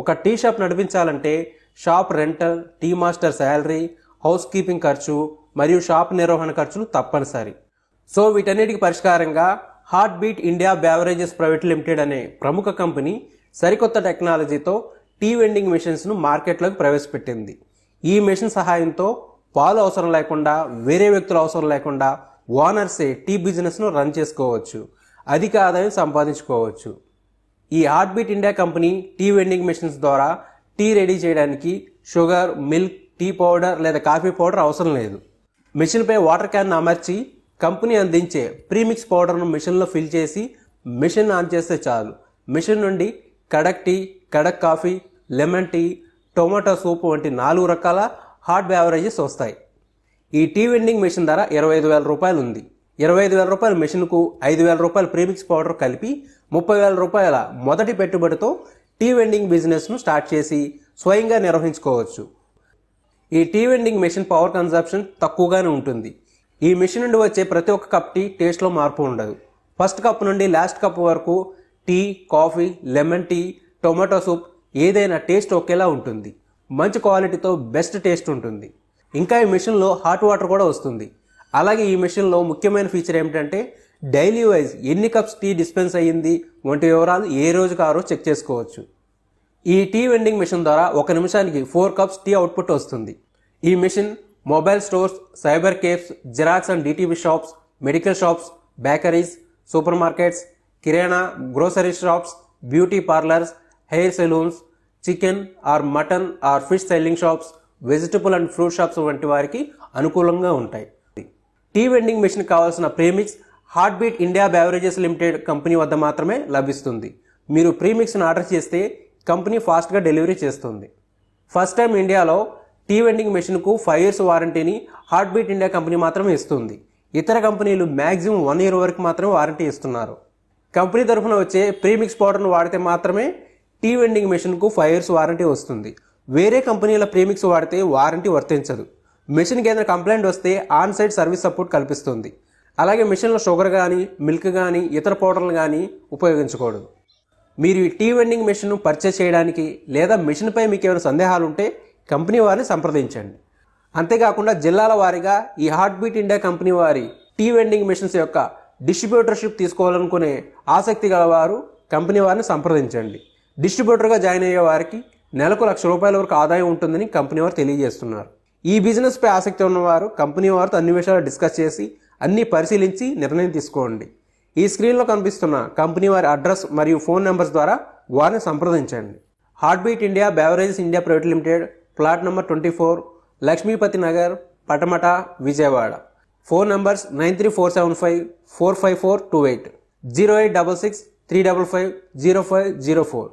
ఒక tea shop నడిపించాలంటే shop rental, tea master salary, house keeping ఖర్చు మరియు షాప్ నిర్వహణ ఖర్చులు తప్పనిసరి. సో వీటన్నిటికి పరిష్కారంగా heart beat India beverages private limited అనే ప్రముఖ కంపెనీ సరికొత్త టెక్నాలజీతో టీ వెండింగ్ మెషిన్స్ను మార్కెట్లోకి ప్రవేశపెట్టింది. ఈ మెషిన్ సహాయంతో పాలు అవసరం లేకుండా, వేరే వ్యక్తుల అవసరం లేకుండా ఓనర్సే టీ బిజినెస్ను రన్ చేసుకోవచ్చు, అధిక ఆదాయం సంపాదించుకోవచ్చు. ఈ heart beat India company tea vending machines ద్వారా టీ రెడీ చేయడానికి షుగర్, మిల్క్, టీ పౌడర్ లేదా కాఫీ పౌడర్ అవసరం లేదు. మెషిన్పై వాటర్ క్యాన్ అమర్చి కంపెనీ అందించే ప్రీమిక్స్ పౌడర్ను మెషిన్లో ఫిల్ చేసి మెషిన్ ఆన్ చేస్తే చాలు. మెషిన్ నుండి kadak tea, kadak coffee, lemon tea, tomato soup వంటి 4 రకాల హాట్ బెవరేజెస్ వస్తాయి. ఈ టీ వెండింగ్ మెషిన్ ధర 25,000 రూపాయలు ఉంది. 25,000 రూపాయల మెషిన్కు 5,000 రూపాయల ప్రీమిక్స్ పౌడర్ కలిపి 30,000 రూపాయల మొదటి పెట్టుబడితో టీ వెండింగ్ బిజినెస్ను స్టార్ట్ చేసి స్వయంగా నిర్వహించుకోవచ్చు. ఈ tea vending machine power consumption తక్కువగానే ఉంటుంది. ఈ మెషిన్ నుండి వచ్చే ప్రతి ఒక్క కప్ టీ టేస్ట్లో మార్పు ఉండదు. ఫస్ట్ కప్ నుండి లాస్ట్ కప్ వరకు tea, coffee, lemon tea, tomato soup ఏదైనా టేస్ట్ ఒకేలా ఉంటుంది. మంచి క్వాలిటీతో బెస్ట్ టేస్ట్ ఉంటుంది. ఇంకా ఈ మెషిన్లో హాట్ వాటర్ కూడా వస్తుంది. అలాగే ఈ మెషిన్లో ముఖ్యమైన ఫీచర్ ఏమిటంటే డైలీ వైజ్ ఎన్ని కప్స్ టీ డిస్పెన్స్ అయ్యింది వంటి వివరాలు ఏ రోజుకు ఆ రోజు చెక్ చేసుకోవచ్చు. ఈ టీ వెండింగ్ మెషిన్ ద్వారా 1 నిమిషానికి 4 కప్స్ టీ అవుట్పుట్ వస్తుంది. ఈ machine mobile stores, cyber cafes, xerox and DTV shops, medical shops, bakeries, super markets, kirana, grocery shops, beauty parlours, hair salons, chicken or mutton or fish selling shops, vegetable and fruit shops వంటి వారికి అనుకూలంగా ఉంటాయి. Tea vending machine కావాల్సిన premix heart beat India beverages limited company వద్ద మాత్రమే లభిస్తుంది. మీరు ప్రీమిక్స్ను order చేస్తే కంపెనీ ఫాస్ట్గా డెలివరీ చేస్తుంది. ఫస్ట్ టైం ఇండియాలో tea vending మెషిన్కు 5 years వారంటీని heart beat India company మాత్రమే ఇస్తుంది. ఇతర కంపెనీలు మ్యాక్సిమం 1 year వరకు మాత్రమే వారంటీ ఇస్తున్నారు. కంపెనీ తరఫున వచ్చే ప్రీమిక్స్ పౌడర్ను వాడితే మాత్రమే టీ వెండింగ్ మెషిన్కు 5 years వారంటీ వస్తుంది. వేరే కంపెనీల ప్రీమిక్స్ వాడితే వారంటీ వర్తించదు. మెషిన్కి ఏదైనా కంప్లైంట్ వస్తే ఆన్ సైట్ సర్వీస్ సపోర్ట్ కల్పిస్తుంది. అలాగే మెషిన్లో షుగర్ కానీ, మిల్క్ కానీ, ఇతర పౌడర్లు కానీ ఉపయోగించకూడదు. మీరు ఈ టీ వెండింగ్ మెషిన్ను పర్చేస్ చేయడానికి లేదా మెషిన్పై మీకు ఏమైనా సందేహాలు ఉంటే కంపెనీ వారిని సంప్రదించండి. అంతేకాకుండా జిల్లాల వారీగా ఈ హార్ట్ బీట్ ఇండియా కంపెనీ వారి టీ వెండింగ్ మెషిన్స్ యొక్క డిస్ట్రిబ్యూటర్షిప్ తీసుకోవాలనుకునే ఆసక్తి గల వారు కంపెనీ వారిని సంప్రదించండి. డిస్ట్రిబ్యూటర్గా జాయిన్ అయ్యే వారికి నెలకు ₹1,00,000 వరకు ఆదాయం ఉంటుందని కంపెనీ వారు తెలియజేస్తున్నారు. ఈ బిజినెస్పై ఆసక్తి ఉన్నవారు కంపెనీ వారితో అన్ని విషయాలు డిస్కస్ చేసి అన్ని పరిశీలించి నిర్ణయం తీసుకోండి. ఈ స్క్రీన్లో కనిపిస్తున్న కంపెనీ వారి అడ్రస్ మరియు ఫోన్ నెంబర్స్ ద్వారా వారిని సంప్రదించండి. Heart beat India beverages India private limited, plot number 24, Lakshmipathi Nagar, Patamata, Vijayawada. Phone numbers 9347545428, 0866 355 0504.